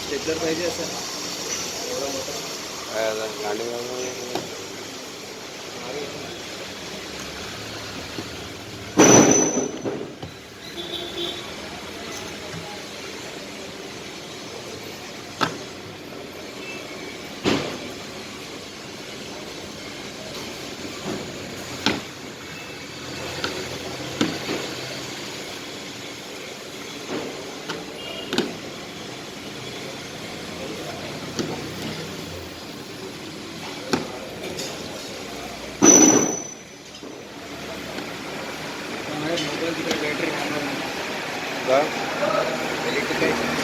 Stapler पाहिजे असं एवढा मोठा गाडी मोबाईल तिकडे बॅटरी का इलेक्ट्रिक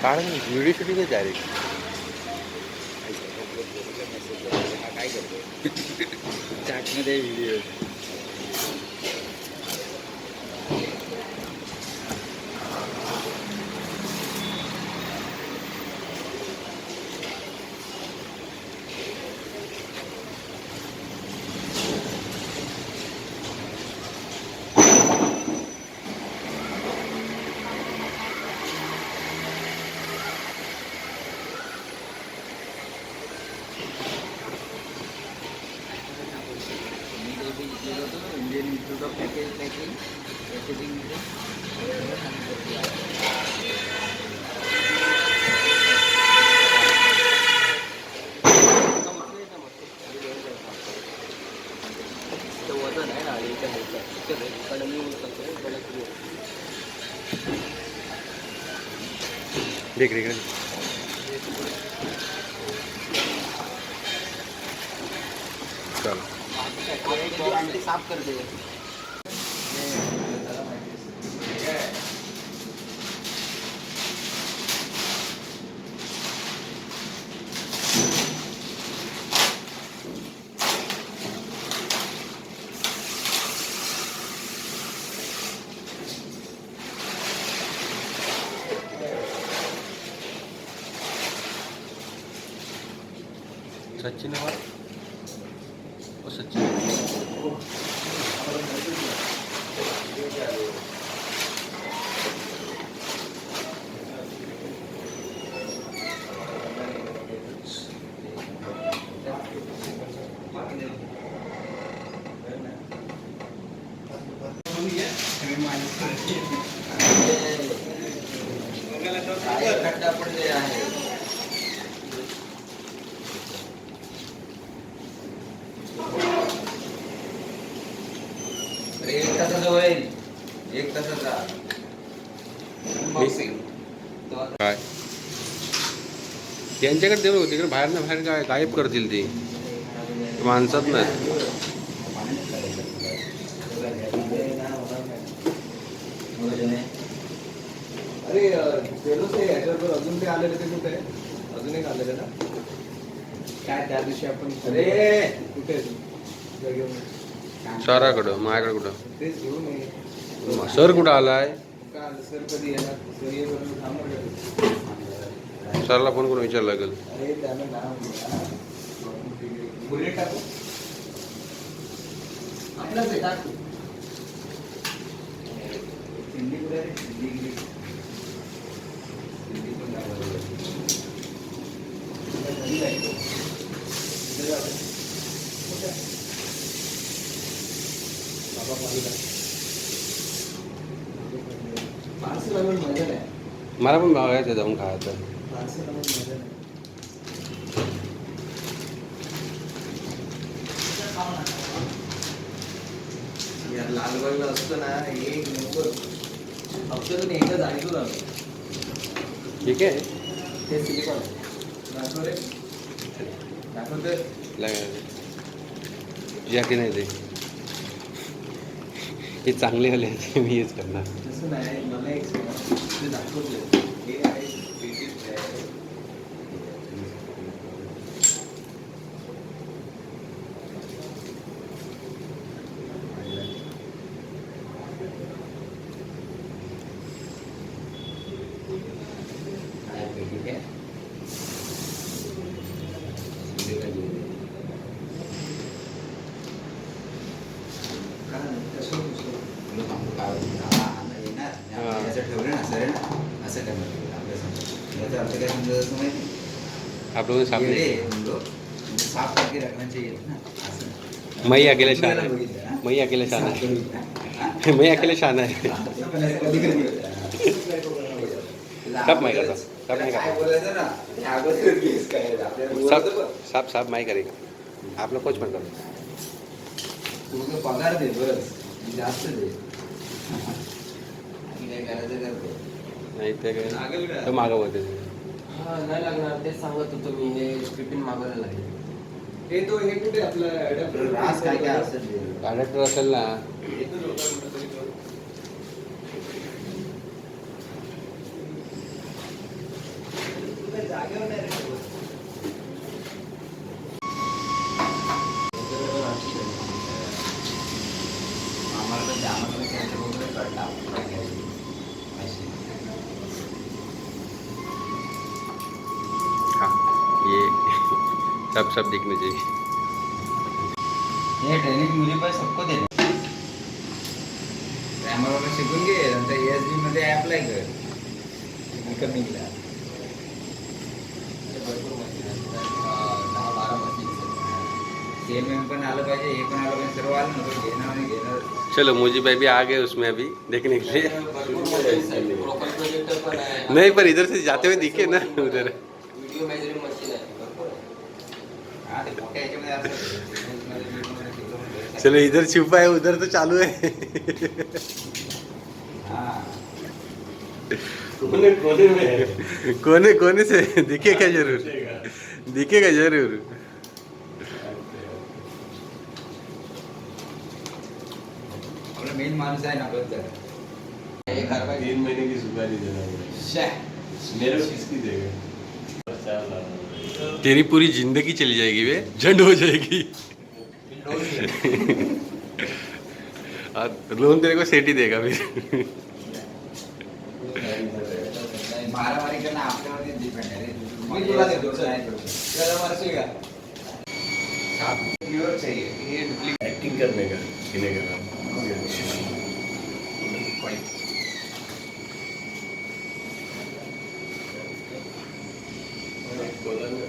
कारण व्हिडिओ शूटिंग आहे डायरेक्ट काय करतो चॅटमध्ये video Indian Institute of Packaging वजन आहे आणि देख रे चल साफ कर दे सचिन सचिन खड्डा पडले आहे एक तासाचा होईल एक तासाचा काय त्यांच्याकडे देऊ तिकडे बाहेर ना बाहेर काय गायब करतील ते माणसात नाही अरे गेलोच ते ह्याच्यावर अजून ते आलेले ते कुठे अजून एक आलेले ना काय त्या दिवशी आपण अरे कुठे घेऊन सराकडं माझ्याकडे कुठं तेच घेऊन ये सर कुठं आलाय का सर कधी येणार सर येईपर्यंत थांबवलं सरला फोन करून विचारायला लागेल अरे त्यानं नाव बुलेट टाकू आपलाच आहे टाकू हिंदी कुठे हिंदी मला पण बघायचं जाऊन खायचं यार लालबागला असतं ना एक नंबर हप्त्यातून एकदा जाणीतो आलो. ठीक आहे. ते सिलिकॉन दाखव रे, दाखवते. तुझ्या की नाही ते हे चांगले आले ते मी हेच करणार. तसं नाही, मला एक सांगा, ते दाखवते हे आहे पेटीत आहे. आपण सामने साफ करके रखना चाहिए ना असं. मैं अकेले शान है. बघितलं ना? मैं अकेले शान है. हा? मैं अकेले शान है. सब मैं करता. सब मैं काय करता. बोलायचं ना ते अगोदर गेस करायचं आपल्याला सब बोलायचं पण. सब सब मैं करेगा. आप लोग कुछ मत करो. तू तो पगार दे बस जास्त दे. आणि काय करायचं करतो. नाही ते काय लागेल का? तो मागं होते. हा नाही लागणार तेच सांगत होतो मी हे स्क्रिपिन मागवायला लागेल. हे तो हे कुठे आपलं adapter रास काय काय असेल ते. कंडक्टर असेल ना. येतो लोकं कुठं तरी तो. तुला जागेवर नाही रे ठेवत. आम्हाला तर आम्हाला त्यांच्या बरोबर कळलं आपण काय करायचं. अशी. हाँ ये सब दिखने चाहिए. ये ट्रेनिंग मुझे पास सबको देने. ग्रामर शिकून घे नंतर ESB मध्ये अप्लाय कर. इकॉनॉमिकला. भरपूर मशीन आहेत 10-12 मशीन्स आहेत. CMM पण आलं पाहिजे हे पण आलं पाहिजे सर्व आलं ना तो घेणं आणि घेणं. चलो मुझे भाई भी आ गए उसमें अभी देखने के लिए. भरपूर मशीन्स आहेत. प्रोफाईल प्रोजेक्टर पण आहे. नहीं पर इधर से जाते हुए दिखे ना उधर. व्हिडिओ मेजरिंग मशीन आहे भरपूर आहे. हा ते मोठ्या ह्याच्यामध्ये असतं बिझनेसमध्ये बिझनेसमध्ये शिकवून घ्यायचं. चलो इधर छुपा है उधर तो चालू है. हा कोने कोने से दिखेगा जरूर. दिखेगा जरूर. आपला मेन माणूस आहे ना बद्दल. हे कारवाई 3 महीने की सुपारी देना है. मेरे को किसकी देगा? 4 लाख. तेरी पूरी जिंदगी चली जाएगी वे झंड हो जाएगी. लोन तेरे को सेट ही देगा फिर. मारामारी करणं आपल्यावरती डिपेंड आहे रे. मी तुला देतो, चल. नाही देऊ. त्याला मारशील का? साफ प्युअर चाहिए ये डुप्लीकेट. एक्टिंग करने का सीने का काम. बोला ना.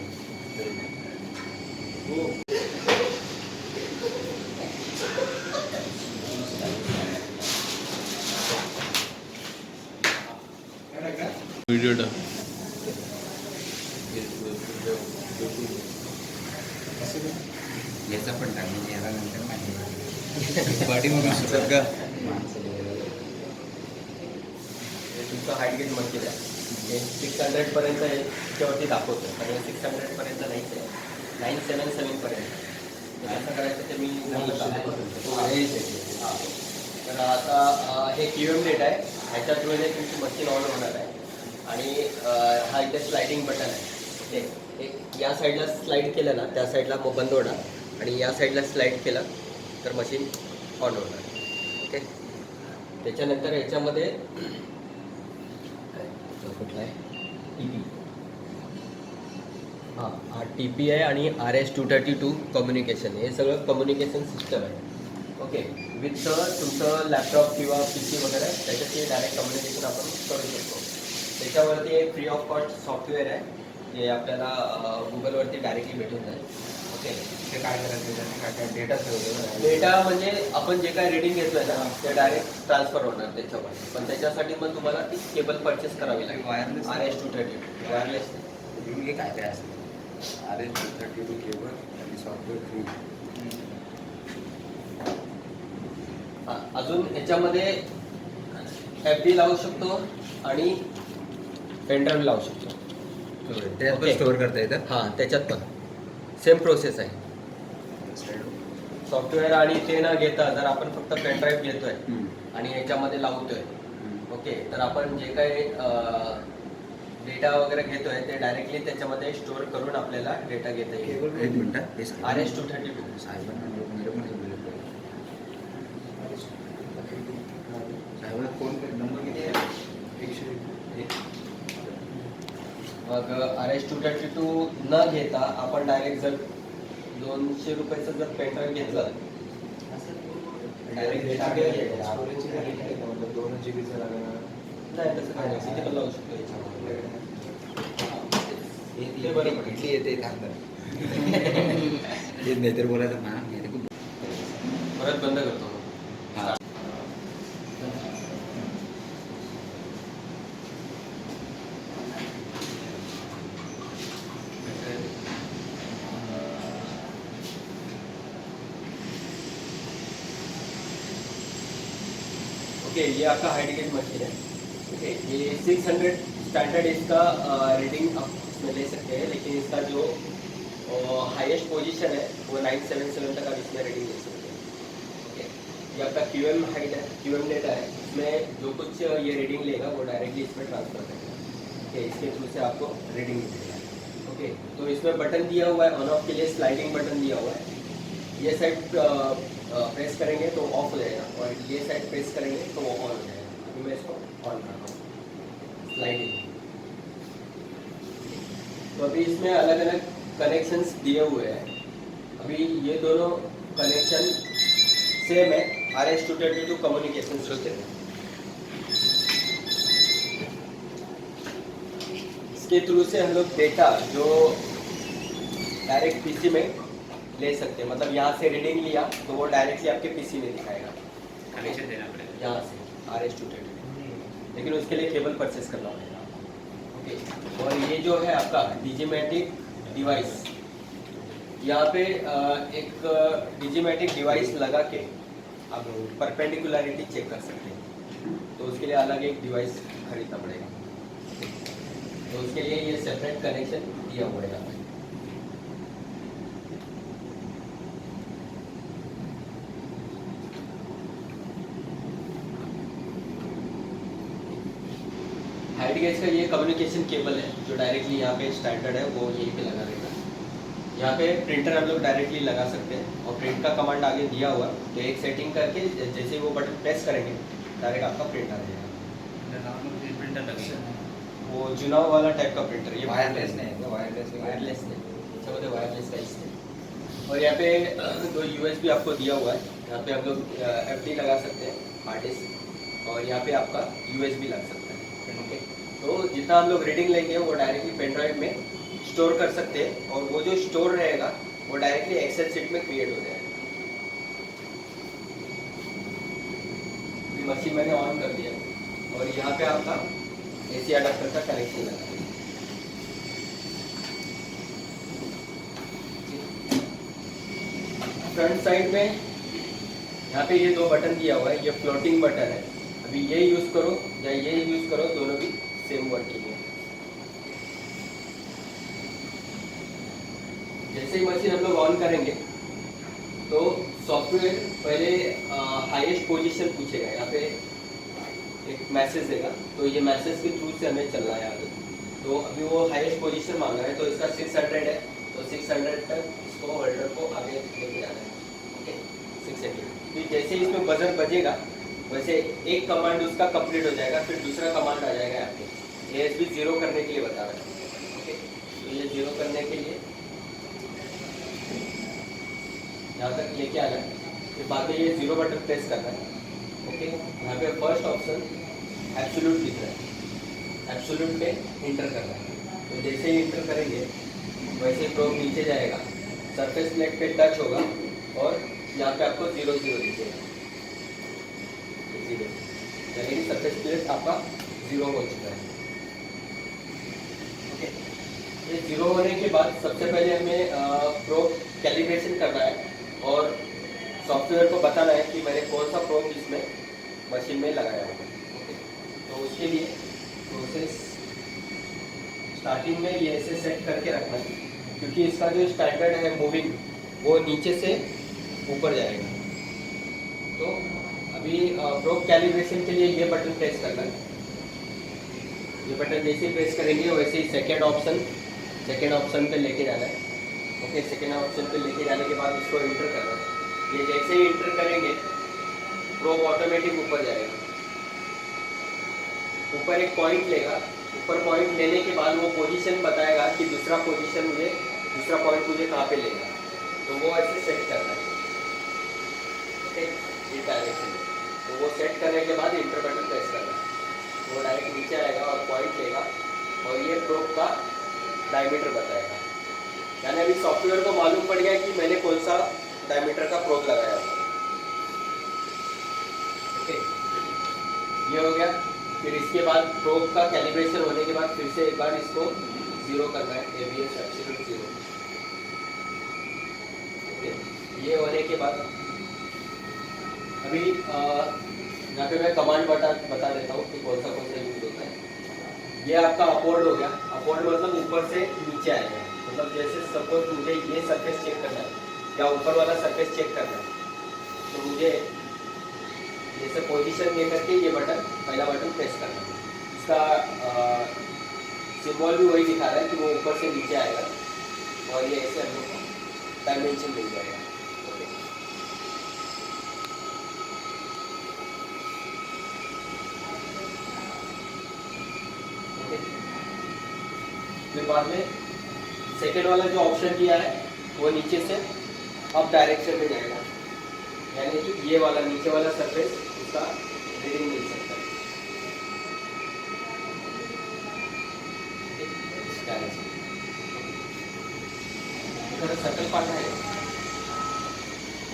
वीडियो डाल. याचा पण टाक म्हणजे याला नंतर माहिती. पाठीमागून सुरुवात का? तुमचं हाईट गेज मशीन आहे. हे 600 पर्यंत आहे त्याच्यावरती दाखवतो आणि 600 पर्यंत नाहीच आहे. 977 पर्यंत. तर कसं करायचं ते मी हां. तर आता हे QM डेट आहे. ह्याच्या थ्रूने तुमची मशीन ऑन होणार आहे आणि हा इथे स्लायडिंग बटन आहे. ओके, एक या साईडला स्लाईड केलं ना त्या साईडला मग बंद होणार आणि या साईडला स्लाईड केलं तर मशीन ऑन होणार. ओके, त्याच्यानंतर ह्याच्यामध्ये कुठला आहे TP. हां, हा TP आहे आणि RS-232 कम्युनिकेशन. हे सगळं कम्युनिकेशन सिस्टम आहे. ओके, विथ तुमचं लॅपटॉप किंवा PC वगैरे त्याच्याशी डायरेक्ट कम्युनिकेशन आपण करू शकतो. त्याच्यावरती एक फ्री ऑफ कॉस्ट सॉफ्टवेअर आहे जे आपल्याला गुगलवरती डायरेक्टली भेटून जाईल. ओके, ते काय करायचं त्याने काय काय डेटा ठेवतो. डेटा म्हणजे आपण जे काय रीडिंग घेतोय ना ते डायरेक्ट ट्रान्सफर होणार त्याच्यावर. पण त्याच्यासाठी मग तुम्हाला ती केबल परचेस करावी लागेल. Wireless RS-232 wireless. हे काय काय असतं. RS-232 केबल आणि सॉफ्टवेअर फ्री. अजून ह्याच्यामध्ये FD लावू शकतो आणि पेनड्राईव्ह लावू शकतो. त्यात पण ओके. स्टोअर करता येतं. हां त्याच्यात पण सेम प्रोसेस आहे. सॉफ्टवेअर आणि ते न घेता जर आपण फक्त पेनड्राईव्ह घेतोय आणि याच्यामध्ये लावतोय ओके, तर आपण जे काही डेटा वगैरे घेतोय ते डायरेक्टली त्याच्यामध्ये स्टोअर करून आपल्याला डेटा घेता येईल. एक मिनिट RS-232 साहेबांना फोन कर, नंबर किती आहे? 101. मग RS-232 न घेता आपण डायरेक्ट जर 200 रुपयाचं जर पेनड्राईव्ह घेतलं डायरेक्ट डेटा स्टोरेजची quality आहे का? मतलब 2 GB चा लागणार. नाही तसं काय नाही, किती पण लावू शकतो याच्यामध्ये. ते बरोबर इथली येते थांबतात. येत नाही तर बोलायचं ना परत बंद करतो. हां. ओके, ये आपका हाई गेज मशीन है. ओके, ये 600 स्टैंडर्ड इसका रीडिंग आप इसमें ले सकते हैं, लेकिन इसका जो हाईएस्ट पोजीशन है वो 977 तक आप इसमें रीडिंग ले सकते हैं. ओके, ये आपका QM हाइट है, QM डेटा है. इसमें जो कुछ ये रीडिंग लेगा वो डायरेक्टली इसमें ट्रांसफर करेगा. ओके, इसके थ्रू से आपको रीडिंग मिलेगा. ओके, तो इसमें बटन दिया हुआ है, ऑन ऑफ के लिए स्लाइडिंग बटन दिया हुआ है. ये साइड प्रेस करेंगे तो ऑफ हो जाएगा और ये साइड प्रेस करेंगे तो वो ऑन हो जाएगा. अभी मैं इसको ऑन कर रहा हूँ, स्लाइडिंग. तो अभी इसमें अलग अलग कनेक्शंस दिए हुए हैं. अभी ये दोनों कनेक्शन सेम है, RS-232 कम्युनिकेशन सिस्टम. इसके थ्रू से हम लोग डेटा जो डायरेक्ट पीसी में ले सकते हैं. मतलब यहाँ से रीडिंग लिया तो वो डायरेक्टली आपके पीसी में दिखाएगा. कनेक्शन देना पड़ेगा. यहाँ से RS-232, लेकिन उसके लिए केबल परचेस करना पड़ेगा. ओके, और ये जो है आपका डिजिमैटिक डिवाइस, यहाँ पे एक डिजिमैटिक डिवाइस लगा के आप परपेंडिकुलरिटी चेक कर सकते हैं. तो उसके लिए अलग एक डिवाइस खरीदना पड़ेगा. तो उसके लिए ये सेपरेट कनेक्शन दिया हुआ है यहाँ पे. हाइट गेज का ये कम्युनिकेशन केबल है जो डायरेक्टली यहाँ पे स्टैंडर्ड है वो यहीं पे लगा रहेगा. यहाँ पे प्रिंटर हम लोग डायरेक्टली लगा सकते हैं और प्रिंट का कमांड आगे दिया हुआ है. तो एक सेटिंग करके जैसे ही वो बटन प्रेस करेंगे डायरेक्ट आपका प्रिंट आ जाएगा. प्रिंटर लगेगा. वो जुनाव वाला टाइप का प्रिंटर, ये वायरलेस नहीं वायरलेस वायरलेस है, याच्यामध्ये वायरलेस काहीच नाही. और यहाँ पे दो USB आपको दिया हुआ है. यहाँ पे हम लोग FD लगा सकते हैं, हार्ड डिस्क, और यहाँ पे आपका USB लग सकता है. ओके, तो जितना हम लोग रीडिंग लेंगे वो डायरेक्टली पेन ड्राइव में स्टोर कर सकते हैं और वो जो स्टोर रहेगा वो डायरेक्टली एक्सेल शीट में क्रिएट हो जाएगा. मशीन मैंने ऑन कर दिया और यहाँ पे आपका AC अडाप्टर का कनेक्शन लगा. फ्रंट साइड में यहाँ पे ये दो बटन दिया हुआ है, ये फ्लोटिंग बटन है. अभी ये यूज़ करो या ये यूज़ करो, दोनों भी सेम वर्किंग है. जैसे ही मशीन हम लोग ऑन करेंगे तो सॉफ्टवेयर पहले हाईएस्ट पोजीशन पूछेगा. यहाँ पे एक मैसेज देगा, तो ये मैसेज के थ्रू से हमें चलना है आगे. तो अभी वो हाईएस्ट पोजीशन मांग रहा है, तो इसका 600 है, तो 600 तक इसको होल्डर को आगे लेके जाना है. ओके, 600. फिर जैसे ही इसमें बजर बजेगा वैसे एक कमांड उसका कंप्लीट हो जाएगा, फिर दूसरा कमांड आ जाएगा आपको. ASB 0 करने के लिए बता रहा है. ओके, तो ये 0 करने के लिए यहाँ तक लेके आना है. फिर बाद में ये 0 बटन प्रेस करना है. ओके, यहाँ पे फर्स्ट ऑप्शन एब्सोल्यूट दिख रहा है, एब्सोल्यूट पे इंटर करना है. तो जैसे ही इंटर करेंगे वैसे प्रोब नीचे जाएगा, सरफेस प्लेट पे टच होगा और यहाँ पे आपको 0 0 दिखेगा. 0 यानी कि सरफेस प्लेट आपका 0 हो चुका है. ओके, ये 0 होने के बाद सबसे पहले हमें प्रोब कैलिब्रेशन करना है और सॉफ्टवेयर को बताना है कि मैंने कौन सा प्रोब इसमें मशीन में लगाया है. ओके, तो उसके लिए प्रोसेस स्टार्टिंग में ये ऐसे सेट करके रखना है, क्योंकि इसका जो स्टैंडर्ड है मूविंग वो नीचे से ऊपर जाएगा। तो अभी प्रोब कैलिब्रेशन के लिए ये बटन प्रेस करना है। ये बटन जैसे ही प्रेस करेंगे वैसे ही सेकेंड ऑप्शन पे लेके जाना है। ओके, सेकेंड ऑप्शन पे लेके जाने के बाद इसको इंटर करना है। ये जैसे ही इंटर करेंगे प्रोब ऑटोमेटिक ऊपर जाएगा। ऊपर एक पॉइंट लेगा, ऊपर पॉइंट लेने के बाद वो पोजीशन बताएगा कि दूसरा पॉइंट मुझे कहाँ पे लेगा। तो वो ऐसे सेट करना है, ओके, इस डायरेक्शन में। तो वो सेट करने के बाद इंटर बटन प्रेस करना है, वो डायरेक्ट नीचे आएगा और पॉइंट लेगा और ये प्रोब का डायमीटर बताएगा। यानी अभी सॉफ्टवेयर को मालूम पड़ गया कि मैंने कौन सा डायमीटर का प्रोब लगाया था। ओके, ये हो गया। फिर इसके बाद प्रोब का कैलिब्रेशन होने के बाद फिर से एक बार इसको 0 करना है, ABS एब्सोल्यूट 0। ओके, ये होने के बाद अभी यहाँ पे मैं कमांड बता देता हूँ कि कौन सा यूज होता है। ये आपका अपवर्ड हो गया। अपवर्ड मतलब ऊपर से नीचे आएगा। मतलब जैसे सपोज मुझे ये सरफेस चेक करना है या ऊपर वाला सरफेस चेक करना है, तो मुझे जैसे पोजीशन ले करके ये बटन, पहला बटन प्रेस करना है। इसका सिंबल भी वही दिखा रहा है कि वो ऊपर से नीचे आएगा और ये ऐसे हम लोग डायमेंशन मिल जाएगा। ओके, फिर बाद में सेकेंड वाला जो ऑप्शन दिया है वो नीचे से अप डायरेक्शन में जाएगा, यानी कि ये वाला नीचे वाला सरफेस उसका रीडिंग मिल सकता है इस डायरेक्शन। सर्कल पार्ट आहे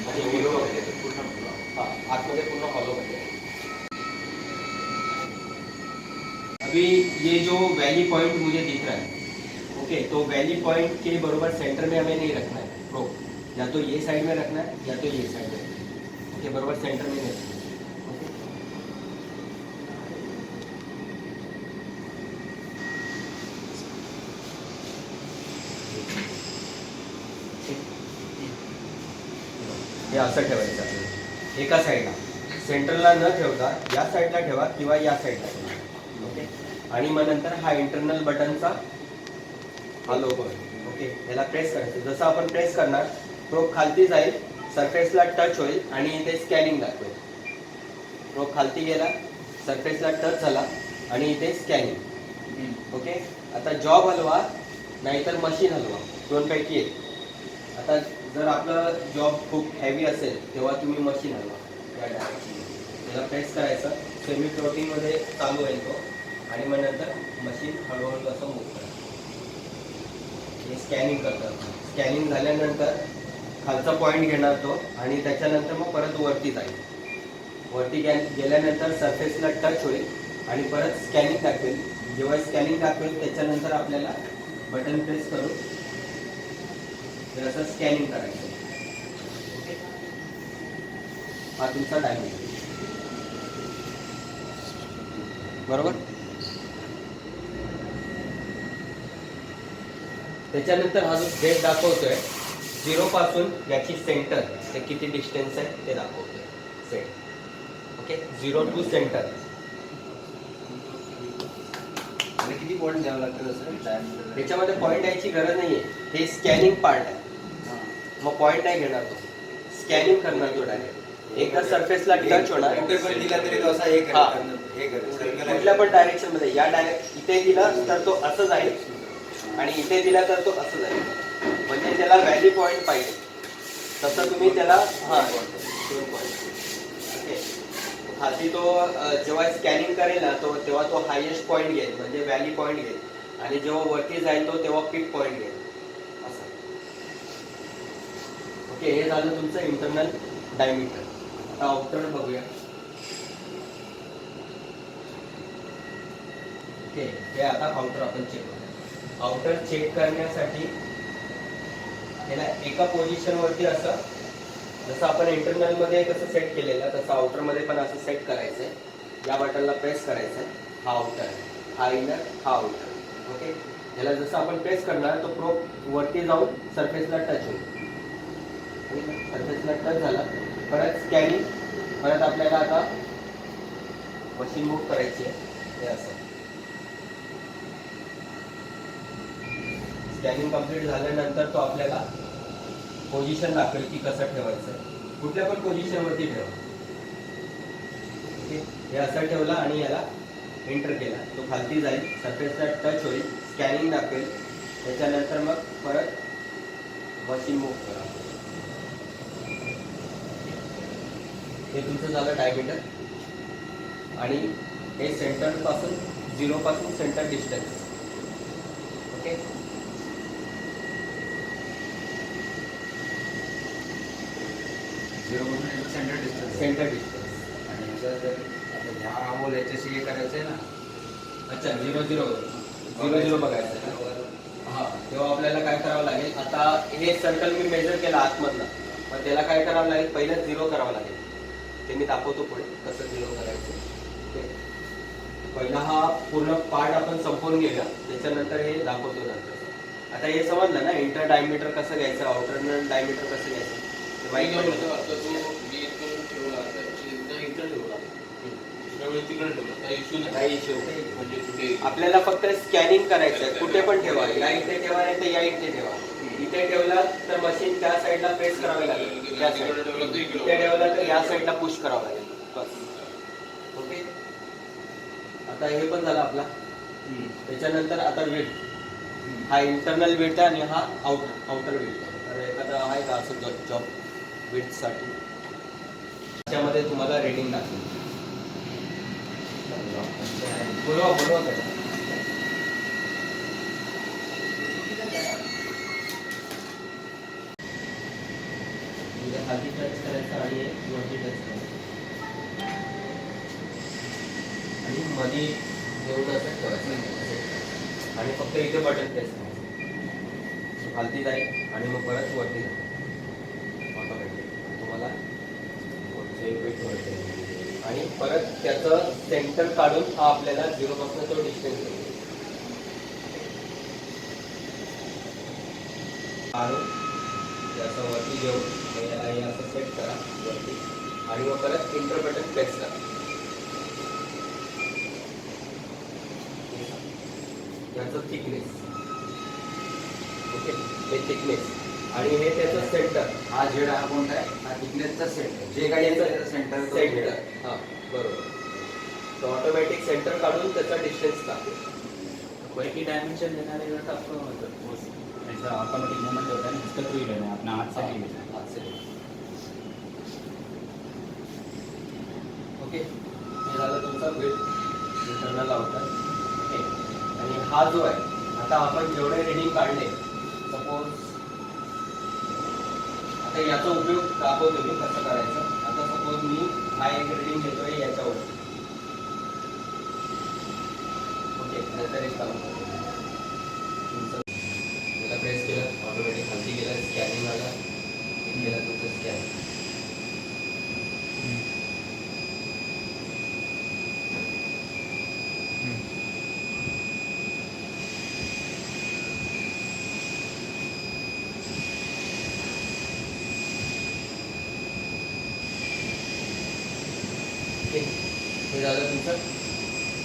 आणि विंडो हाँ आतमध्ये पूर्ण हॉलो मध्ये। अभी ये जो वैली पॉइंट मुझे दिख रहा है, ओके, तो वैली पॉइंट के बरोबर सेंटर में हमें नहीं रखना है प्रोब, या तो ये साइड में रखना है या तो ये साइड में। ओके, बरोबर सेंटर में नहीं रखना है। हे असं ठेवायचं आपल्याला एका साईडला, सेंटरला न ठेवता या साईडला ठेवा किंवा या साईडला ठेवा। ओके, आणि मग नंतर हा इंटरनल बटनचा हा लोगो आहे। ओके, याला प्रेस करायचं। जसं आपण प्रेस करणार प्रोब खालती जाईल, सरफेसला टच होईल आणि इथे स्कॅनिंग दाखवेल। प्रोब खालती गेला, सरफेसला टच झाला आणि इथे स्कॅनिंग। ओके, आता जॉब हलवा नाहीतर मशीन हलवा, दोनपैकी एक। आता जर आपलं जॉब खूप हेवी असेल तेव्हा तुम्ही मशीन हलवा या डायरेक्शन, त्याला प्रेस करायचं, सेमी फ्लोटिंगमध्ये चालू होईल तो आणि मग नंतर मशीन हळूहळू असं मूव्ह करायचं। हे स्कॅनिंग करतात। स्कॅनिंग झाल्यानंतर खालचा पॉईंट घेणार तो आणि त्याच्यानंतर मग परत वरती जाईल। वरती गेल्यानंतर सरफेसला टच होईल आणि परत स्कॅनिंग दाखवेल। जेव्हा स्कॅनिंग दाखवेल त्याच्यानंतर आपल्याला बटन प्रेस करून तर असं स्कॅनिंग करायचं। ओके, हा तुमचा डायमीटर बरोबर। त्याच्यानंतर हा जो झेड दाखवतोय 0 पासून याची सेंटर ते किती डिस्टन्स आहे ते दाखवतोय सेट। ओके, 0 टू सेंटर आणि किती पॉईंट द्यावं लागतं तसं? त्याच्यामध्ये पॉईंट द्यायची गरज नाहीये, हे स्कॅनिंग पार्ट आहे। मग पॉईंट नाही घेणार तो, स्कॅनिंग करणार तो डायरेक्ट। एकदा सरफेसला टच होणार, कुठे पण दिला तरी तो असा हे करेल, हे करेल, कुठल्या पण डायरेक्शन मध्ये। या डायरेक्ट इथे दिला तर तो असं जाईल आणि इथे दिला तर तो असं जाईल, म्हणजे त्याला व्हॅली पॉईंट पाहिजे तसं तुम्ही त्याला हां 2 पॉईंट। ओके, खाली तो जेव्हा स्कॅनिंग करेल ना तो तेव्हा तो हायेस्ट पॉईंट घेईल, म्हणजे व्हॅली पॉईंट घेईल, आणि जेव्हा वरती जाईल तो तेव्हा पीक पॉईंट घेईल असं। ओके, हे झालं तुमचं इंटरनल डायमीटर। आता आउटर बघूया। ओके, हे आता आउटर आपण चेक करूया। आउटर चेक करण्यासाठी त्याला एका पोझिशन वरती असं, जसं आपण इंटरनल मध्ये कसं सेट केलेलं तसं आउटर मध्ये पण असं सेट करायचंय। या बटनला प्रेस करायचंय हा आउटर, हा इनर, हा आउटर. ओके, याला जसं आपण प्रेस करणार तो प्रोब वरती जाऊन सरफेसला टच होईल. सरफेसला टच झाला, परत स्कॅनिंग, परत आपल्याला आता मशीन मूव्ह करायची आहे. हे असं स्कॅनिंग कंप्लीट झाल्यानंतर तो आपल्याला पोझिशन दाखवेल की कसं ठेवायचं आहे. कुठल्या पण पोझिशनवरती ठेवा. ओके, हे असं ठेवला आणि याला एंटर केला, तो खालती जाईल, सरफेसला टच होईल, स्कॅनिंग दाखवेल. त्याच्यानंतर मग परत मशीन मूव्ह करा. हे तुमचं झालं डायमीटर. आणि हे सेंटर पासून 0 पासून centre distance. Okay, centre distance. Centre distance. आणि याचं जर आता ह्या अमोल याच्याशी हे करायचं आहे ना, अच्छा, 0 बघायचं आहे ना. हां, तेव्हा आपल्याला काय करावं लागेल, आता हे सर्कल मी मेजर केलं आतमधलं, मग त्याला काय करावं लागेल, पहिलं 0 करावं लागेल. ते मी दाखवतो पुढे कसं 0 करायचं. ओके, पहिला हा पूर्ण पार्ट आपण संपवून घेऊया, त्याच्यानंतर हे दाखवतो नंतर. आता हे समजलं ना, इंटर डायमीटर कसं घ्यायचं, आउटर डायमीटर कसं घ्यायचं. ते माहिती पडलं. काही इश्यू नाही. आपल्याला फक्त स्कॅनिंग करायचं आहे. कुठे पण ठेवा, या इथे ठेवा नाही तर या इथे ठेवा. इथे ठेवला तर मशीन त्या साईडला प्रेस करावी लागेल, त्या साईड. इथे ठेवला तर या साईडला पुश करावं लागेल. बस. ओके, आता हे पण झालं आपला. त्याच्यानंतर आता विड्थ. हा इंटरनल विड्थ आहे आणि हा आउटर विड्थ आहे. तर एखादा आहे का असं जॉब विड्थसाठी, त्याच्यामध्ये तुम्हाला रेडिंग दाखवेल. बोलवा त्याला. खाली टच करायचं आणि वरती टच करायचं आणि मध्ये घेऊन असं ठेवायचं आणि फक्त इथे बटन प्रेस करायचं. खालती जाईल आणि मग परत वरती जाईल ऑटोमॅटिक. तुम्हाला आणि परत त्याचं सेंटर काढून हा आपल्याला 0 पासून तो डिस्टन्स काढून असं वरती घेऊन याला हे असं सेट करा वरती आणि मग परत इंटर बटन प्रेस करा. याचं थिकनेस. ओके, हे थिकनेस आणि हे त्याचं सेंटर. हा जेड हा कोणता आहे, हा थिकनेसचा सेंटर. जे काही याचं सेंटर सेंटर. हां, बरोबर. तो ऑटोमॅटिक सेंटर काढून त्याचा डिस्टन्स टाकतो. क्वालिटी डायमेंशन देणारे जर आपण याचा ऑटोमॅटिक मुवमेंट होता ना, इसका थ्रू है अपना हाथ से नहीं है. हाथ से. ओके, हे झालं तुमचा विड्थ इंटरनल आउटर. ओके, आणि हा जो आहे, आता आपण जेवढे रिडिंग काढले, सपोज आता याचा उपयोग दाखवतो मी कसं करायचं. आता सपोज मी हा एक रिडिंग घेतोय याच्यावरती. ओके, नंतर एक काम करतो. याला प्रेस केलं, ऑटोमॅटिक खालती गेलं, स्कॅनिंग आला, केलं तुमचं स्कॅन. हे झालं तुमचं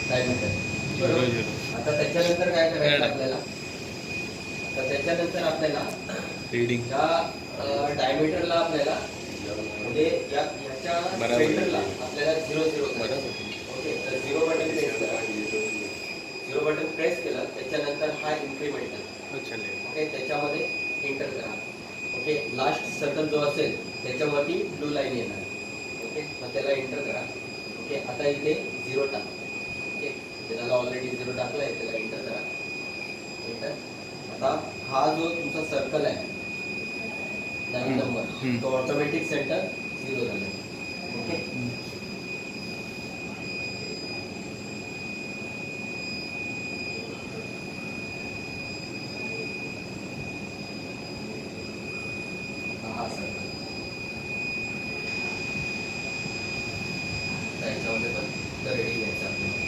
डायमीटर. बरोबर. आता त्याच्यानंतर काय करायचं आपल्याला, आता त्याच्यानंतर आपल्याला रीडिंग या डायमीटरला आपल्याला म्हणजे याच्या सेंटरला आपल्याला 0 करायचं. ओके, तर 0 बटन प्रेस करा. 0 बटन प्रेस केलं, त्याच्यानंतर हा इन्क्रीमेंटल. ओके, त्याच्यामध्ये एंटर करा. ओके, लास्ट सर्कल जो असेल त्याच्यावरती ब्लू लाईन येणार. ओके, मग त्याला एंटर करा. ओके, आता इथे 0 टाका. ओके, त्याला ऑलरेडी 0 टाकला आहे, त्याला एंटर करा. एंटर. आता हा जो तुमचा सर्कल आहे 9 नंबर, तो ऑटोमॅटिक सेंटर 0 झाला. ओके, हा सर्कल त्याच्यामध्ये पण रेडी घ्यायचं आपल्याला.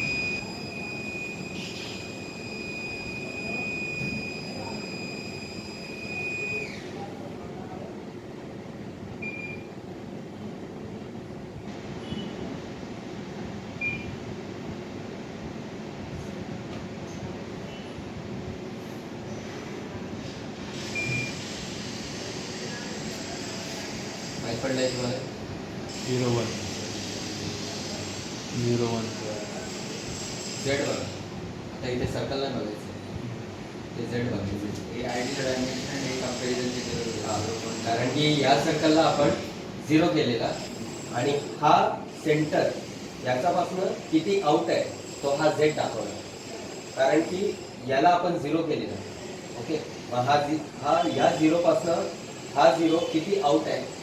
काय पडलंय तुम्हाला 01 01 झेड बघा. आता इथे सर्कलला बघायचं ते झेड बघायचं. हे आयडीचं डायमेन्शन हे कंपॅरिझनची गरज आहे. कारण की या सर्कलला आपण 0 केलेला आणि हा सेंटर याच्यापासून किती आउट आहे तो हा झेड दाखवला. कारण की याला आपण 0 केलेला. ओके, मग हा या 0 पासून हा 0 किती आउट आहे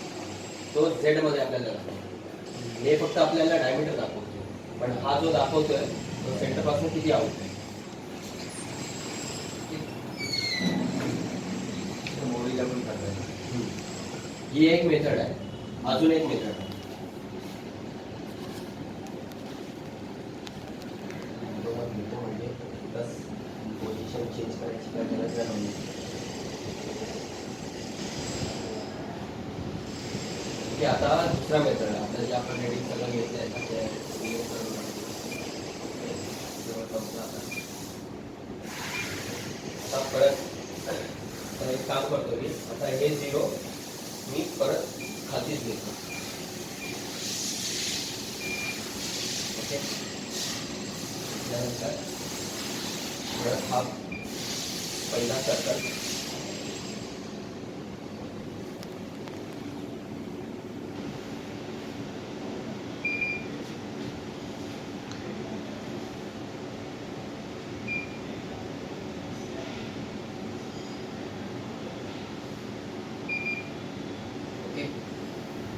तो झेड मध्ये आपल्याला दाखवतो. हे फक्त आपल्याला डायमीटर दाखवतो, पण हा जो दाखवतोय तो सेंटर पासून किती आउट आहे. मोडीला पण करता ही एक मेथड आहे. अजून एक मेथड आहे. म्हणजे बस पोझिशन चेंज करायची काय गरज नाही. ओके, आता दुसरा मेथड आहे. आता जे आपण रेडिंग सगळं घेतलं आहे ना ते आता परत आता एक काम करतो मी. आता हे 0 मी परत खालीच घेतो. ओके, त्यानंतर परत हा पहिला सर्कल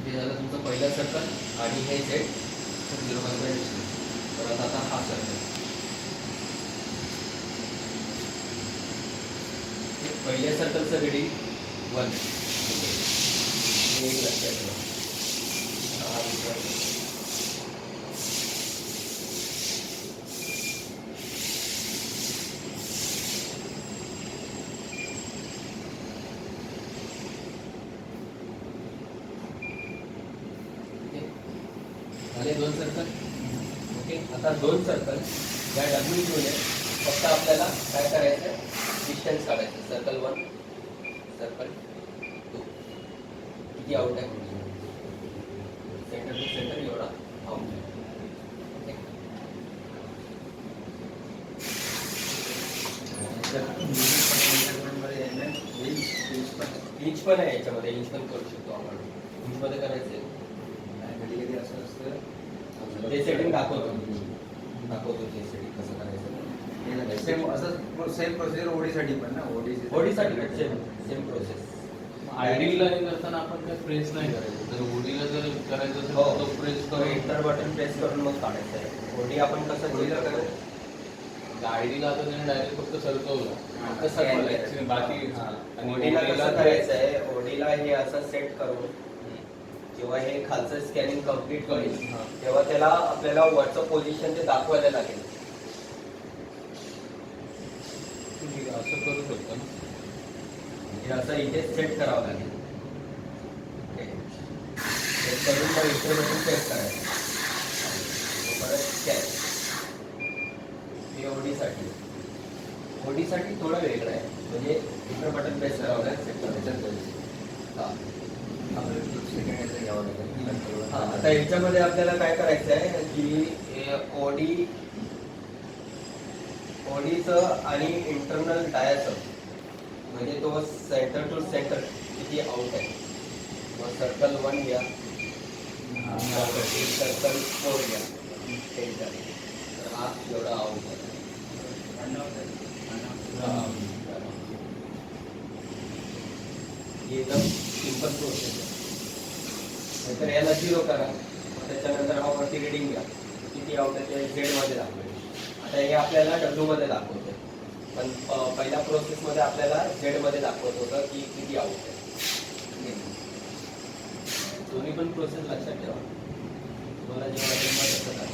हे झालं तुमचं पहिलं सर्कल आणि हे झेड 0 पासून. परत आता हा सर्कल पहिल्या सर्कलचं रिडिंग 1. हे एक लक्षात ठेवा. हा दुसरा झाले 2 सर्कल. ओके, आता 2 सर्कल या डब्ल्यू मध्ये फक्त आपल्याला काय करायचं डिस्टन्स काढायचं. सर्कल 1 सर्कल 2 किती आउट आहे सेंटर टू सेंटर एवढा आउट आहे. इंच पण आहे याच्यामध्ये. इंच पण करू शकतो आपण. इंच मध्ये करायचं कधी कधी असं असतं ते सेटिंग दाखवतो ते सेटिंग कसं करायचं. सेम असं सेम प्रोसिजर ओडीसाठी पण ना ओडीसाठी सेम प्रोसेस. आयडीला करताना आपण काय प्रेस नाही करायचं. जर ओडीला जर करायचं असेल हो, तर तो प्रेस तो करून एंटर बटन प्रेस करून मग काढायचं आहे. ओडी आपण कसं ओडीला केलं करायचं. आयडीला आता त्याने डायरेक्ट फक्त सरकवलं. फक्त सरकवलं. बाकी आणि ओडीला कसं करायचं आहे. ओडीला हे असं सेट करून जेव्हा हे खालचं स्कॅनिंग कम्प्लीट होईल तेव्हा त्याला आपल्याला वरचं पोझिशन ते दाखवायला लागेल. असं करू शकतो ना. हे असं इथे सेट करावं लागेल. सेट करून मग इथे बटन प्रेस करायचं. परत स्कॅन. हे ओडीसाठी थोडं वेगळं आहे. म्हणजे इकडं बटन प्रेस करावं लागेल सेट करायचं. हां, आता याच्यामध्ये आपल्याला काय करायचं आहे की ओडीचं आणि इंटरनल डायाचं म्हणजे तो सेंटर टू सेंटर किती आउट आहे. मग सर्कल 1 घ्या, सर्कल 4 घ्या सेंटर. तर हा एवढा आउट आहे. ही एकदम सिंपल प्रोसेस आहे. तर याला 0 करा. त्याच्यानंतर हा वरती रिडिंग घ्या किती आउट आहे ते झेड मध्ये दाखवेल. आता हे आपल्याला डब्ल्यू मध्ये दाखवते, पण पहिल्या प्रोसेसमध्ये आपल्याला झेड मध्ये दाखवत होतं की किती आउट आहे. दोन्ही पण प्रोसेस लक्षात ठेवा. तुम्हाला जेव्हा तसं करा.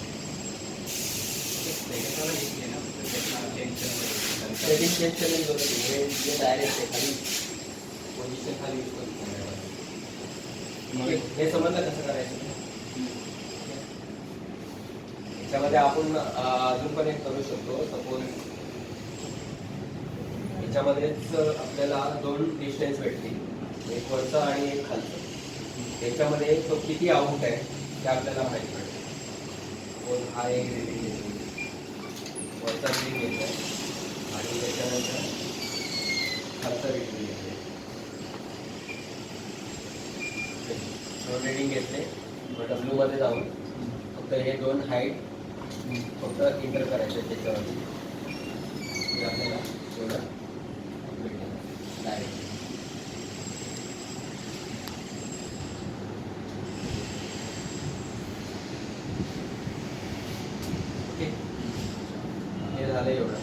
सेटिंग चेंज केलेली होती. हे डायरेक्ट आहे खाली पोझिशन खाली यूज करू. हे समजलं कसं करायचं. याच्यामध्ये आपण अजून पण एक करू शकतो. सपोज याच्यामध्येच आपल्याला 2 डिस्टन्स भेटतील, एक वरचं आणि एक खालचं. त्याच्यामध्ये तो किती आउट आहे ते आपल्याला माहिती पडतं. हा एक रेटिंग घेतो, वरचा रेटिंग घेतो आणि त्याच्यानंतर खालचा रेटिंग घेतो. दोन रेटिंग घेतले, डब्ल्यू मध्ये जाऊन फक्त हे दोन हाईट फक्त इंटर करायचे त्याच्यावरती आपल्याला एवढं डायरेक्ट. ओके, हे झालं एवढं.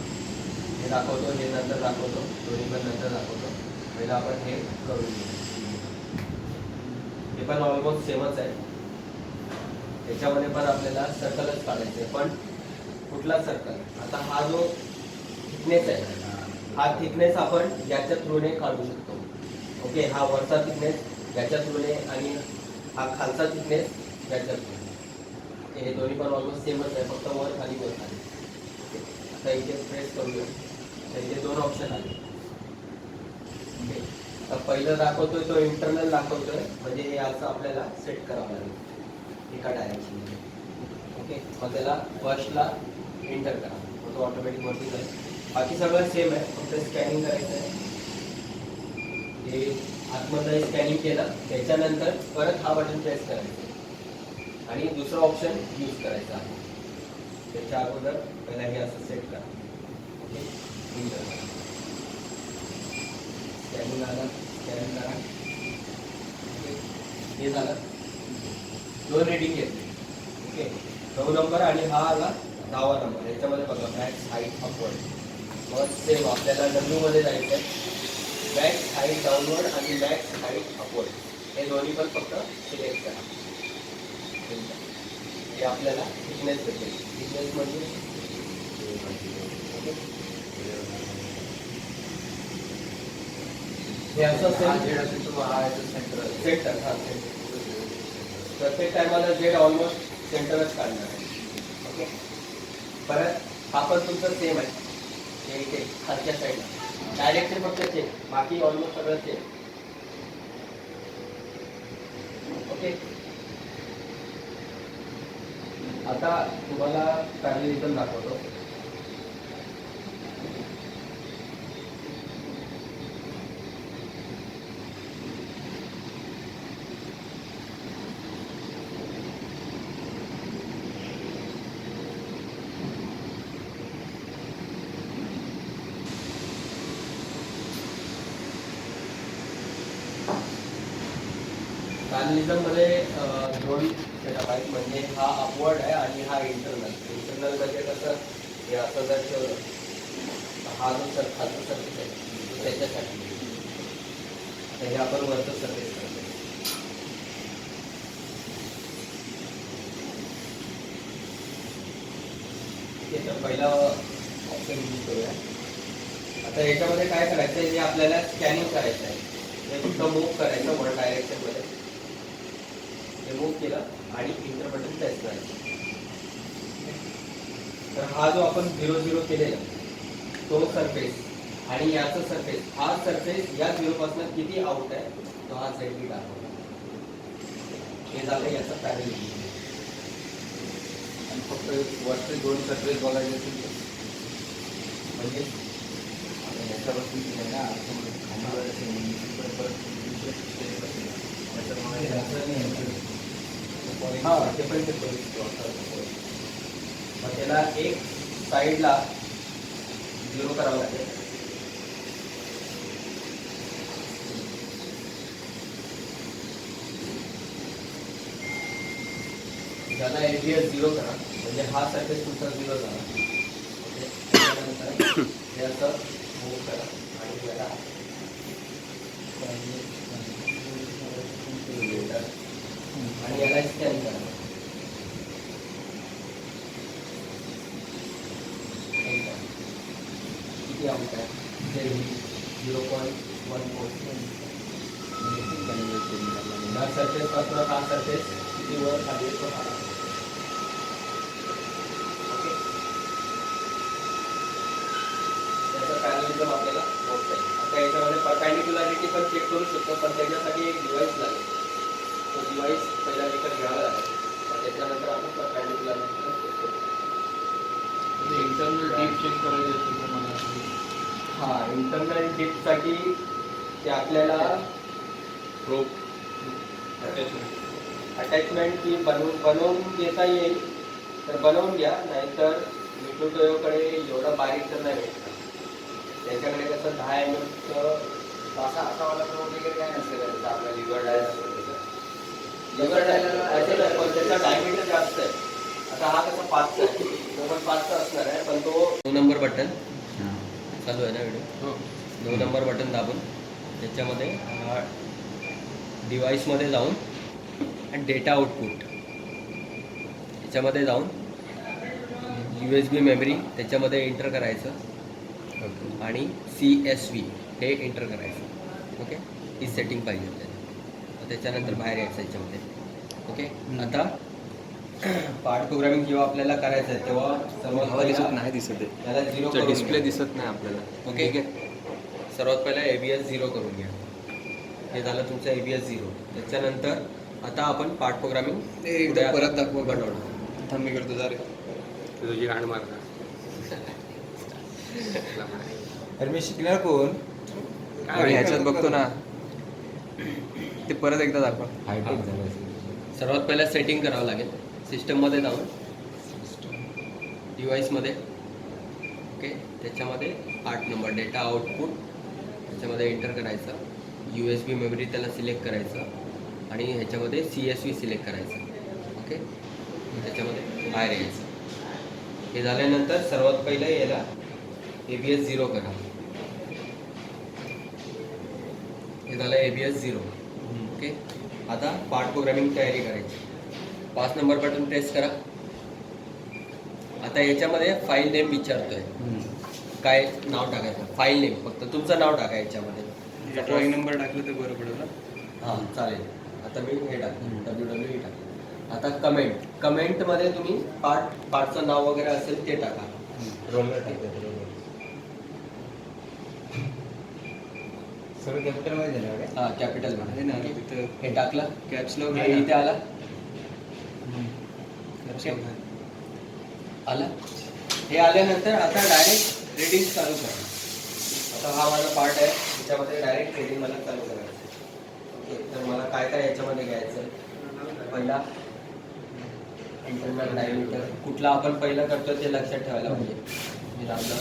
हे दाखवतो, हे नंतर दाखवतो, दोन्ही पण नंतर दाखवतो. पहिलं आपण हे करून घेऊ. हे पण ऑलमोस्ट सेमच आहे. त्याच्यामध्ये पण आपल्याला सर्कलच काढायचं आहे, पण कुठला सर्कल? आता हा जो थिकनेस आहे, हा थिकनेस आपण याच्या थ्रूने काढू शकतो. ओके, हा वरचा थिकनेस याच्या थ्रूने आणि हा खालचा थिकनेस याच्या थ्रूने. हे दोन्ही पण ऑलमोस्ट सेमच आहे, फक्त वर खाली वर खाली. आता इथे प्रेस करूया, तर इथे दोन ऑप्शन आले. ओके, तर पहिलं दाखवतोय तो इंटरनल दाखवतोय, म्हणजे हे असं आपल्याला सेट करावं लागेल एका डायरेक्शनमध्ये. ओके, मग त्याला फर्स्टला एंटर करा, मग तो ऑटोमॅटिक वरती जाईल. बाकी सगळं सेम आहे, फक्त स्कॅनिंग करायचं आहे. हे आतमध्ये स्कॅनिंग केलं, त्याच्यानंतर परत हा बटन प्रेस करायचं आणि दुसरं ऑप्शन यूज करायचं आहे. त्याच्या अगोदर पहिला हे असं सेट करा. ओके, एंटर करा. स्कॅनिंग आला, स्कॅनिंग करा. ओके, हे झालं. दोन रेटिंग घेतले. ओके, 9 नंबर आणि हा आला 10वा नंबर. याच्यामध्ये बघा मॅक्स हाईट अपवर्ड. मग सेम आपल्याला डब्ल्यू मध्ये जायचं आहे. मॅक्स हाईट डाऊनवर्ड आणि मॅक्स हाईट अपवर्ड हे दोन्ही पण फक्त सिलेक्ट करा. हे आपल्याला थिकनेस भेटेल. थिकनेस म्हणजे हे असं सेंटर. हा सेंटर प्रत्येक टायमाला जेड ऑलमोस्ट सेंटरच काढणार आहे. ओके, परत हा पण तुमचं सेम आहे. हे इथे खालच्या साईडला डायरेक्टली फक्त चेक, बाकी ऑलमोस्ट सगळं चेक. ओके, आता तुम्हाला पॅरलिझम दाखवतो. पॅरलिझम मध्ये दोन सेटअप आहेत, म्हणजे हा अपवर्ड आहे आणि हा इंटरनल. इंटरनल म्हणजे कसं, हे असं जर ठेवलं तर हा जो खालचा सर्फेस आहे तो त्याच्यासाठी. आता हे आपण वरचं सर्फेस करतो. तर पहिला ऑप्शन यूज करूया. आता याच्यामध्ये काय करायचं आहे, हे आपल्याला स्कॅनिंग करायचं आहे. हे फक्त मूव्ह करायचं वर डायरेक्शनमध्ये. हे मूव्ह केलं आणि इंटर बटन प्रेस करायचं. तर हा जो आपण 0-0 केलेला तो सरफेस आणि याचा सरफेस, हा सरफेस या 0 पासून किती आउट आहे तो हा झेड दाखवला. हे झालं याचं पॅरलिझम. आणि फक्त वरचे दोन सरफेस बघायचे असेल तर म्हणजे याच्यापासून आहे ना, परत दुसरे स्टेप असेल हा ते पण ते मग त्याला एक साईडला 0 करावं लागेल. त्याला एरिया 0 करा, म्हणजे हा सरफेस तुमचा 0 झाला. ओके, त्याच्यानंतर हे असं मूव्ह करा आणि याला आणि याला स्कॅन करा. किती आउट आहे ते 0.14. हा सरफेस पासून हा सरफेस किती वर खाली येतो हा. ओके, त्याचा पॅरलिझम आपल्याला मोजता येईल. आता याच्यामध्ये परपेंडिक्युलॅरिटी पण चेक करू शकतो, पण त्याच्यासाठी एक डिव्हाइस लागेल. तो हॉरिझॉन्टल डिपसाठी ते आपल्याला अटॅचमेंट की बनवून घेता येईल तर बनवून घ्या, नाहीतर मिठू टोयोकडे एवढं बारीक तर नाही भेटणार. त्याच्याकडे कसं 10 mm असा असा वाला तो वगैरे काय नसतं का जसं आपला लिव्हर डायल असतो तसं. लिव्हर डायला असेल पण त्याचा डायमीटर जास्त आहे. आता हा कसा 5चा आहे, तो पण 5चा असणार आहे, पण तो 9 नंबर बटन चालू आहे ना व्हिडिओ. 9 नंबर बटन दाबून त्याच्यामध्ये डिव्हाइसमध्ये जाऊन आणि डेटा आउटपुट याच्यामध्ये जाऊन USB मेमरी त्याच्यामध्ये एंटर करायचं आणि CSV हे एंटर करायचं. ओके, ही सेटिंग पाहिजे आपल्याला. त्याच्यानंतर बाहेर यायचं याच्यामध्ये. ओके, आता पार्ट प्रोग्रामिंग जेव्हा आपल्याला करायचं आहे तेव्हा सर्वात नाही दिसत त्याला झिरो डिस्प्ले दिसत नाही आपल्याला. ओके, सर्वात पहिला ABS 0 करून घ्या. हे झालं तुमचं ABS 0. त्याच्यानंतर आता आपण पार्ट प्रोग्रामिंग एकदा परत दाखवा. बनवणार. थांब मी करतो जरा. तुझी गाण मारणार. अरे मी शिकणार कोण? काय ह्याच्यात बघतो ना, ते परत एकदा दाखवा. हायटेक झालं असेल. सर्वात पहिला सेटिंग करावं लागेल. सिस्टममध्ये जाऊन डिव्हाइसमध्ये. ओके, त्याच्यामध्ये 8 नंबर डेटा आउटपुट त्याच्यामध्ये एंटर करायचं. USB मेमरी त्याला सिलेक्ट करायचं आणि ह्याच्यामध्ये CSV सिलेक्ट करायचं. ओके, त्याच्यामध्ये बाहेर यायचं. हे झाल्यानंतर सर्वात पहिलं याला ABS 0 करा. हे झालं ABS 0. ओके, आता पार्ट प्रोग्रामिंग तयारी करायची. 5 नंबर बटन प्रेस करा. आता याच्यामध्ये फाईल नेम विचारतोय, काय नाव टाकायचं. फाईल नेम फक्त तुमचं नाव टाका याच्यामध्ये. ड्रॉइंग नंबर टाकलं तर बरं पडेल ना. हां चालेल. आता मी हे टाकलं WWE टाकलं. आता कमेंटमध्ये तुम्ही पार्टचं नाव वगैरे असेल ते टाका. रोलर टाकतात रोलर. सगळं कॅपिटलमध्ये झालं का? हां कॅपिटलमध्ये. आहे ना तिथं हे टाकलं. कॅप्स लॉक हे इथे आला कॅप्स ओके. लॉक आलं. हे आल्यानंतर आता डायरेक्ट रीडिंग चालू करा. आता हा माझा पार्ट आहे, त्याच्यामध्ये डायरेक्ट रीडिंग मला चालू करायचं. ओके, तर मला काय काय याच्यामध्ये घ्यायचं. पहिला इंटरनल डायमीटर कुठला आपण पहिलं करतो ते लक्षात ठेवायला पाहिजे. मी दाबलं.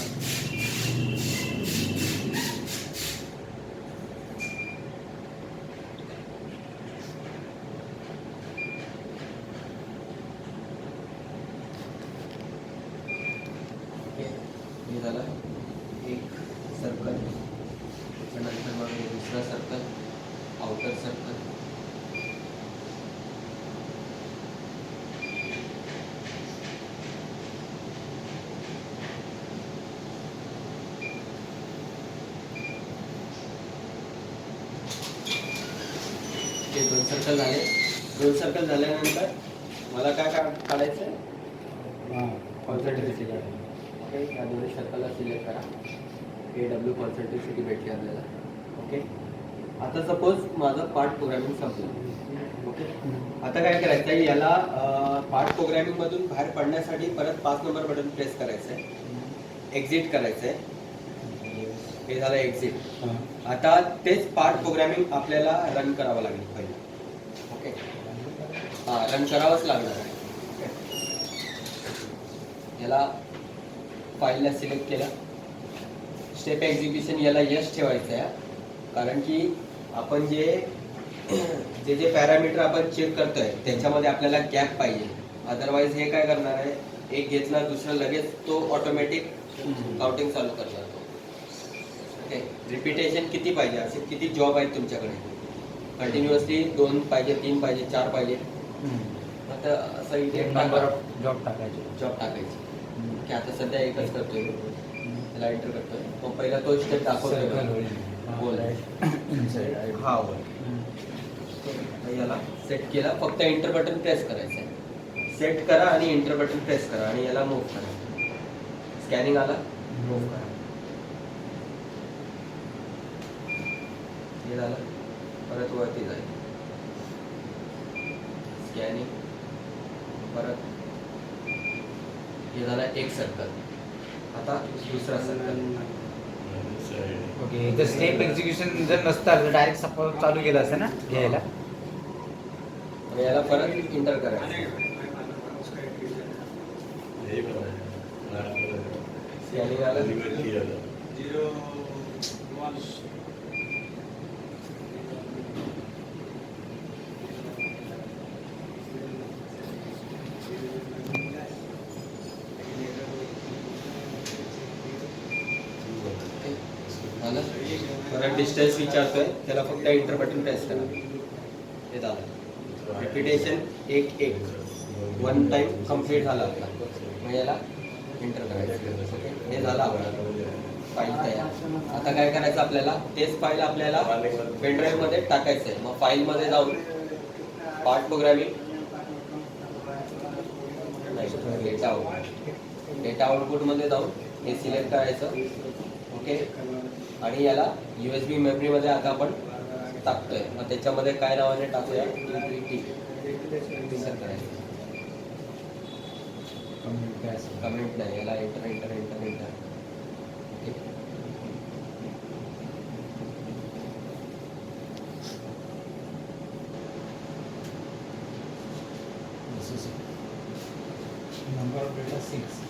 हे झालं एक सर्कल. त्याच्यानंतर मग हे दुसरा सर्कल, आउटर सर्कल. हे 2 सर्कल झाले. 2 सर्कल झाल्यानंतर मला काय काढायचं आहे. कॉन्सन्ट्रेशन काढायचं. ओके, या दोन्ही सर्कलला सिलेक्ट करा. AW कॉन्सन्ट्रेसिटी भेटली आपल्याला. ओके, आता सपोज माझं पार्ट प्रोग्रामिंग संपलं. ओके, आता काय करायचं आहे, याला पार्ट प्रोग्रामिंगमधून बाहेर पडण्यासाठी परत 5 नंबर बटन प्रेस करायचं आहे. एक्झिट करायचं आहे. हे झालं एक्झिट. आता तेच पार्ट प्रोग्रामिंग आपल्याला रन करावं लागेल पहिलं. ओके, हां रन करावंच लागणार आहे. याला फाईलला सिलेक्ट केलं. स्टेप एक्झिक्युशन याला यस ठेवायचं आहे, कारण की आपण जे पॅरामीटर आपण चेक करतोय त्याच्यामध्ये आपल्याला गॅप पाहिजे. अदरवाईज हे काय करणार आहे, एक घेतला दुसरं लगेच तो ऑटोमॅटिक काउंटिंग चालू करणार. ओके, रिपिटेशन किती पाहिजे, असे किती जॉब आहेत तुमच्याकडे. कंटिन्युअसली 2 पाहिजे, 3 पाहिजे, 4 पाहिजे. आता असं इथे नंबर ऑफ जॉब टाकायचे. जॉब टाकायची. की आता सध्या एकच करतोय, त्याला एंटर करतोय. मग पहिला तो स्टेप दाखवतोय बोल. हा बोल. याला सेट केला, फक्त एंटर बटन प्रेस करायचं आहे. सेट करा आणि एंटर बटन प्रेस करा आणि याला मूव्ह करा. स्कॅनिंग आला, मूव्ह करा. हे झालं, परत वरती जाईल. स्कॅनिंग परत. हे झाला एक सर्कल. आता दुसरा सर्कल. ओके तर स्टेप एक्झिक्युशन जर नसतं आलं तर डायरेक्ट सपोज चालू केलं असतं ना घ्यायला. आणि याला परत इंटर करायचं. हे पण आहे. Scanning आलं. Liberty आलं. झालं? परत डिस्टन्स विचारतोय त्याला फक्त इंटर बटन प्रेस करा. हे झालं. रिपिटेशन 1-1 वन टाइम कम्प्लीट झाला आपला. मग याला इंटर करायचं. हे झालं आपलं फाईल तयार. आता काय करायचं आपल्याला तेच फाईल आपल्याला पेनड्राईव्ह मध्ये टाकायचं आहे. मग फाईल मध्ये जाऊन पार्ट प्रोग्रामिंग डेटा आउटपुट मध्ये जाऊन हे सिलेक्ट करायचं. ओके आणि याला USB मेमरी मध्ये आता आपण टाकतोय. मग त्याच्यामध्ये काय नावाने टाकूया करायचं. कमेंट नाही याला enter enter enter enter. Okay number of data 6.